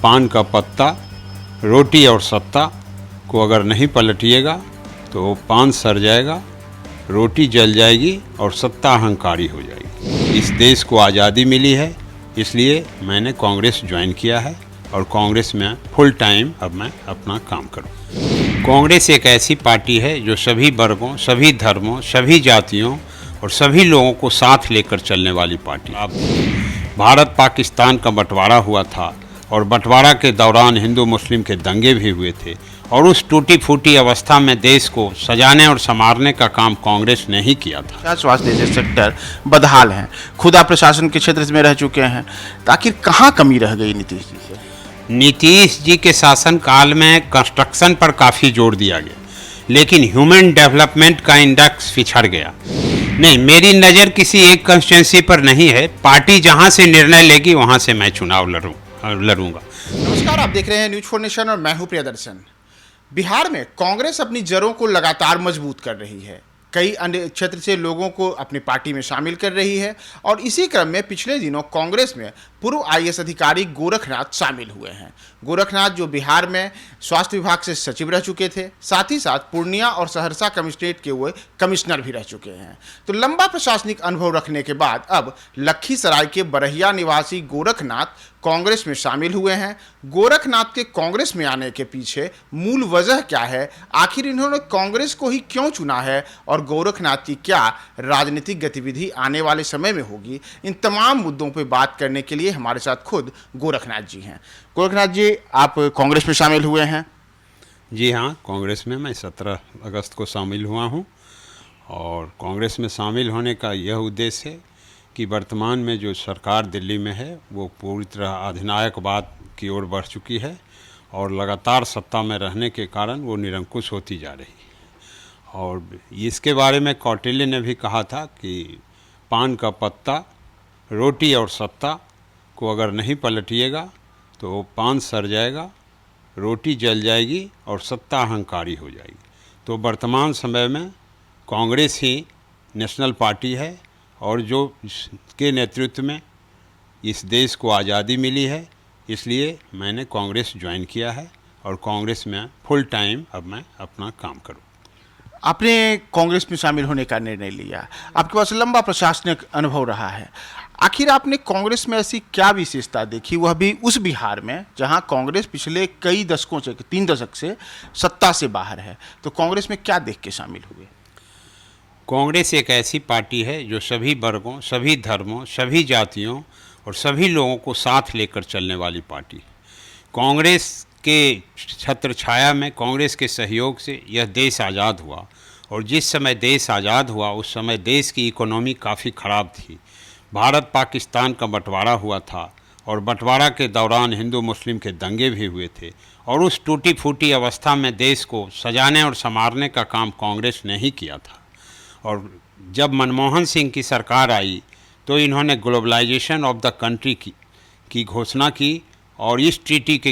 पान का पत्ता, रोटी और सत्ता को अगर नहीं पलटिएगा तो पान सड़ जाएगा, रोटी जल जाएगी और सत्ता अहंकारी हो जाएगी। इस देश को आज़ादी मिली है, इसलिए मैंने कांग्रेस ज्वाइन किया है और कांग्रेस में फुल टाइम अब मैं अपना काम करूँ। कांग्रेस एक ऐसी पार्टी है जो सभी वर्गों, सभी धर्मों, सभी जातियों और सभी लोगों को साथ लेकर चलने वाली पार्टी। अब भारत पाकिस्तान का बंटवारा हुआ था और बंटवारा के दौरान हिंदू मुस्लिम के दंगे भी हुए थे और उस टूटी फूटी अवस्था में देश को सजाने और संवारने का काम कांग्रेस ने ही किया था। स्वास्थ्य जैसे सेक्टर बदहाल हैं, खुदा प्रशासन के क्षेत्र में रह चुके हैं, तो आखिर कहाँ कमी रह गई नीतीश जी से? नीतीश जी के शासन काल में कंस्ट्रक्शन पर काफ़ी जोर दिया गया, लेकिन ह्यूमन डेवलपमेंट का इंडेक्स पिछड़ गया। नहीं, मेरी नज़र किसी एक कंस्टिट्यूंसी पर नहीं है। पार्टी जहां से निर्णय लेगी वहां से मैं चुनाव लड़ूंगा। नमस्कार, आप देख रहे हैं न्यूज फॉर नेशन और मैं हूं प्रियदर्शन। बिहार में कांग्रेस अपनी जड़ों को लगातार मजबूत कर रही है, कई अन्य क्षेत्र से लोगों को अपनी पार्टी में शामिल कर रही है और इसी क्रम में पिछले दिनों कांग्रेस में पूर्व आईएएस अधिकारी गोरखनाथ शामिल हुए हैं। गोरखनाथ जो बिहार में स्वास्थ्य विभाग से सचिव रह चुके थे, साथ ही साथ पूर्णिया और सहरसा कमिश्नरेट के वो कमिश्नर भी रह चुके हैं। तो लंबा प्रशासनिक अनुभव रखने के बाद अब लखीसराय के बरहिया निवासी गोरखनाथ कांग्रेस में शामिल हुए हैं। गोरखनाथ के कांग्रेस में आने के पीछे मूल वजह क्या है, आखिर इन्होंने कांग्रेस को ही क्यों चुना है और गोरखनाथ की क्या राजनीतिक गतिविधि आने वाले समय में होगी, इन तमाम मुद्दों पर बात करने के लिए हमारे साथ खुद गोरखनाथ जी हैं। गोरखनाथ जी, आप कांग्रेस में शामिल हुए हैं? जी हाँ, कांग्रेस में मैं 17 अगस्त को शामिल हुआ हूँ और कांग्रेस में शामिल होने का यह उद्देश्य है कि वर्तमान में जो सरकार दिल्ली में है वो पूरी तरह अधिनायकवाद की ओर बढ़ चुकी है और लगातार सत्ता में रहने के कारण वो निरंकुश होती जा रही है। और इसके बारे में कौटिल्य ने भी कहा था कि पान का पत्ता, रोटी और सत्ता को अगर नहीं पलटिएगा तो पान सड़ जाएगा, रोटी जल जाएगी और सत्ता अहंकारी हो जाएगी। तो वर्तमान समय में कांग्रेस ही नेशनल पार्टी है और जो के नेतृत्व में इस देश को आज़ादी मिली है, इसलिए मैंने कांग्रेस ज्वाइन किया है और कांग्रेस में फुल टाइम अब मैं अपना काम करूँ। आपने कांग्रेस में शामिल होने का निर्णय लिया, आपके पास लंबा प्रशासनिक अनुभव रहा है, आखिर आपने कांग्रेस में ऐसी क्या विशेषता देखी, वह भी उस बिहार में जहां कांग्रेस पिछले कई दशकों से, 3 दशक से सत्ता से बाहर है, तो कांग्रेस में क्या देख के शामिल हुए? कांग्रेस एक ऐसी पार्टी है जो सभी वर्गों, सभी धर्मों, सभी जातियों और सभी लोगों को साथ लेकर चलने वाली पार्टी। कांग्रेस के छत्र छाया में, कांग्रेस के सहयोग से यह देश आज़ाद हुआ और जिस समय देश आज़ाद हुआ उस समय देश की इकोनॉमी काफ़ी ख़राब थी। भारत पाकिस्तान का बंटवारा हुआ था और बंटवारा के दौरान हिंदू मुस्लिम के दंगे भी हुए थे और उस टूटी फूटी अवस्था में देश को सजाने और संवारने का काम कांग्रेस ने ही किया था। और जब मनमोहन सिंह की सरकार आई तो इन्होंने ग्लोबलाइजेशन ऑफ द कंट्री की घोषणा की और इस ट्रीटी के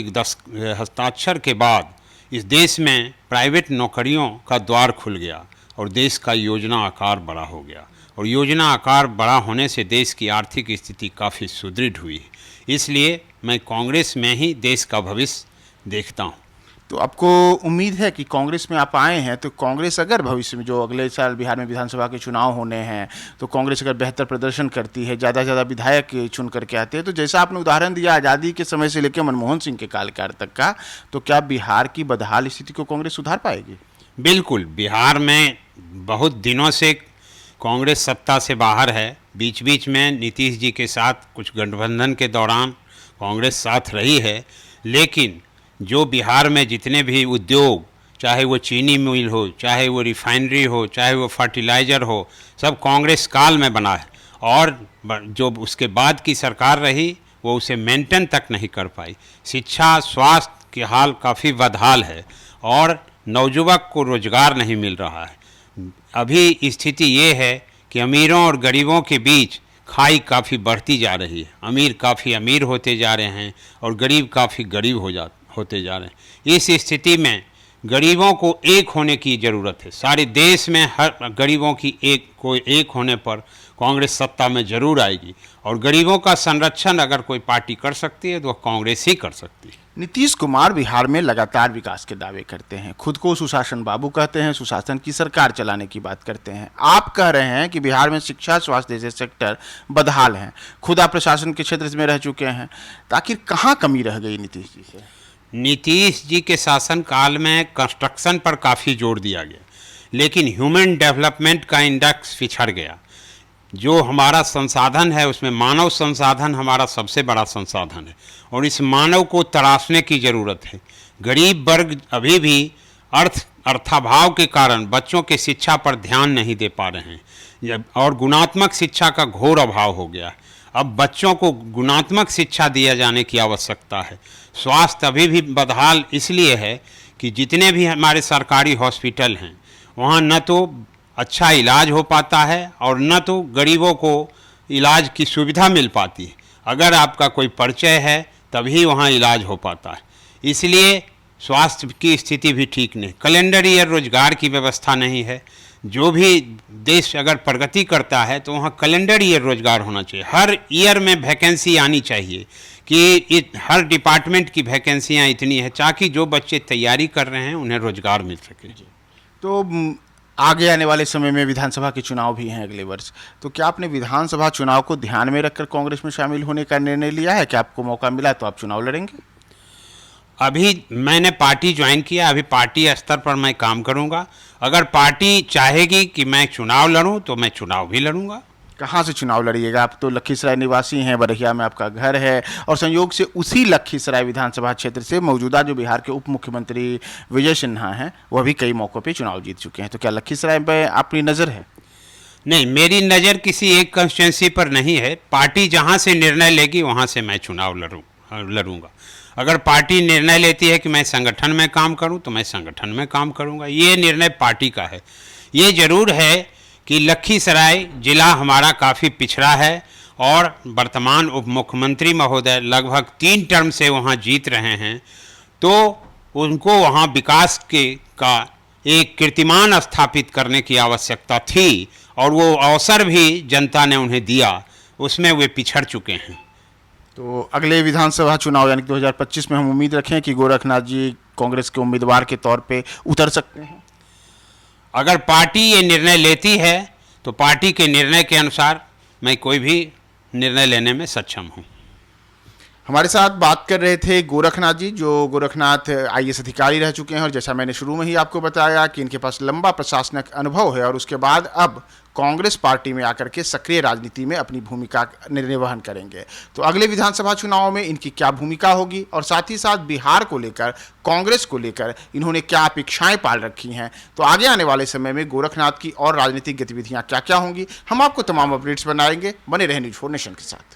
हस्ताक्षर के बाद इस देश में प्राइवेट नौकरियों का द्वार खुल गया और देश का योजना आकार बड़ा हो गया और योजना आकार बड़ा होने से देश की आर्थिक स्थिति काफ़ी सुदृढ़ हुई। इसलिए मैं कांग्रेस में ही देश का भविष्य देखता हूँ। तो आपको उम्मीद है कि कांग्रेस में आप आए हैं तो कांग्रेस अगर भविष्य में, जो अगले साल बिहार में विधानसभा के चुनाव होने हैं, तो कांग्रेस अगर बेहतर प्रदर्शन करती है, ज़्यादा से ज़्यादा विधायक चुन करके आते हैं, तो जैसा आपने उदाहरण दिया आज़ादी के समय से लेकर मनमोहन सिंह के कार्यकाल तक का, तो क्या बिहार की बदहाल स्थिति को कांग्रेस सुधार पाएगी? बिल्कुल, बिहार में बहुत दिनों से कांग्रेस सत्ता से बाहर है। बीच बीच में नीतीश जी के साथ कुछ गठबंधन के दौरान कांग्रेस साथ रही है, लेकिन जो बिहार में जितने भी उद्योग, चाहे वो चीनी मिल हो, चाहे वो रिफाइनरी हो, चाहे वो फर्टिलाइज़र हो, सब कांग्रेस काल में बना है और जो उसके बाद की सरकार रही वो उसे मेंटेन तक नहीं कर पाई। शिक्षा, स्वास्थ्य के हाल काफ़ी बदहाल है और नौजुवक को रोजगार नहीं मिल रहा है। अभी स्थिति ये है कि अमीरों और गरीबों के बीच खाई काफ़ी बढ़ती जा रही है। अमीर काफ़ी अमीर होते जा रहे हैं और गरीब काफ़ी गरीब होते जा रहे हैं। इस स्थिति में गरीबों को एक होने की ज़रूरत है। सारे देश में हर गरीबों की एक होने पर कांग्रेस सत्ता में ज़रूर आएगी, और गरीबों का संरक्षण अगर कोई पार्टी कर सकती है तो वह कांग्रेस ही कर सकती है। नीतीश कुमार बिहार में लगातार विकास के दावे करते हैं, खुद को सुशासन बाबू कहते हैं, सुशासन की सरकार चलाने की बात करते हैं। आप कह रहे हैं कि बिहार में शिक्षा, स्वास्थ्य जैसे सेक्टर बदहाल हैं, खुद आप प्रशासन के क्षेत्र में रह चुके हैं, तो आखिर कहाँ कमी रह गई नीतीश जी से? नीतीश जी के शासन काल में कंस्ट्रक्शन पर काफ़ी जोर दिया गया, लेकिन ह्यूमन डेवलपमेंट का इंडेक्स पिछड़ गया। जो हमारा संसाधन है उसमें मानव संसाधन हमारा सबसे बड़ा संसाधन है, और इस मानव को तराशने की ज़रूरत है। गरीब वर्ग अभी भी अर्थाभाव के कारण बच्चों के शिक्षा पर ध्यान नहीं दे पा रहे हैं, और गुणात्मक शिक्षा का घोर अभाव हो गया। अब बच्चों को गुणात्मक शिक्षा दिया जाने की आवश्यकता है। स्वास्थ्य अभी भी बदहाल इसलिए है कि जितने भी हमारे सरकारी हॉस्पिटल हैं वहाँ न तो अच्छा इलाज हो पाता है और न तो गरीबों को इलाज की सुविधा मिल पाती है। अगर आपका कोई परिचय है तभी वहाँ इलाज हो पाता है, इसलिए स्वास्थ्य की स्थिति भी ठीक नहीं। कैलेंडर ईयर रोजगार की व्यवस्था नहीं है। जो भी देश अगर प्रगति करता है तो वहाँ कैलेंडर ईयर रोजगार होना चाहिए। हर ईयर में वैकेंसी आनी चाहिए कि हर डिपार्टमेंट की वैकेंसियाँ इतनी है ताकि जो बच्चे तैयारी कर रहे हैं उन्हें रोजगार मिल सके। तो आगे आने वाले समय में विधानसभा के चुनाव भी हैं अगले वर्ष, तो क्या आपने विधानसभा चुनाव को ध्यान में रखकर कांग्रेस में शामिल होने का निर्णय लिया है कि आपको मौका मिला तो आप चुनाव लड़ेंगे? अभी मैंने पार्टी ज्वाइन किया, अभी पार्टी स्तर पर मैं काम करूंगा। अगर पार्टी चाहेगी कि मैं चुनाव लड़ूं तो मैं चुनाव भी लड़ूंगा। कहाँ से चुनाव लड़िएगा? आप तो लखीसराय निवासी हैं, बरहिया में आपका घर है, और संयोग से उसी लखीसराय विधानसभा क्षेत्र से मौजूदा जो बिहार के उप मुख्यमंत्री विजय सिन्हा हैं वह भी कई मौक़ों पे चुनाव जीत चुके हैं। तो क्या लखीसराय में आपकी नज़र है? नहीं, मेरी नज़र किसी एक कंस्टिट्यूंसी पर नहीं है। पार्टी जहाँ से निर्णय लेगी वहाँ से मैं चुनाव लड़ूंगा। अगर पार्टी निर्णय लेती है कि मैं संगठन में काम करूं तो मैं संगठन में काम करूंगा। ये निर्णय पार्टी का है। ये ज़रूर है कि लखीसराय जिला हमारा काफ़ी पिछड़ा है, और वर्तमान उप मुख्यमंत्री महोदय लगभग 3 टर्म से वहाँ जीत रहे हैं, तो उनको वहाँ विकास का एक कीर्तिमान स्थापित करने की आवश्यकता थी, और वो अवसर भी जनता ने उन्हें दिया, उसमें वे पिछड़ चुके हैं। तो अगले विधानसभा चुनाव यानी कि 2025 में हम उम्मीद रखें कि गोरखनाथ जी कांग्रेस के उम्मीदवार के तौर पे उतर सकते हैं? अगर पार्टी ये निर्णय लेती है तो पार्टी के निर्णय के अनुसार मैं कोई भी निर्णय लेने में सक्षम हूँ। हमारे साथ बात कर रहे थे गोरखनाथ जी, जो गोरखनाथ आईएएस अधिकारी रह चुके हैं, और जैसा मैंने शुरू में ही आपको बताया कि इनके पास लंबा प्रशासनिक अनुभव है, और उसके बाद अब कांग्रेस पार्टी में आकर के सक्रिय राजनीति में अपनी भूमिका निर्वहन करेंगे। तो अगले विधानसभा चुनाव में इनकी क्या भूमिका होगी, और साथ ही साथ बिहार को लेकर, कांग्रेस को लेकर इन्होंने क्या अपेक्षाएं पाल रखी हैं, तो आगे आने वाले समय में गोरखनाथ की और राजनीतिक गतिविधियां क्या क्या होंगी, हम आपको तमाम अपडेट्स बनाएंगे। बने रहें न्यूज़ 4 नेशन के साथ।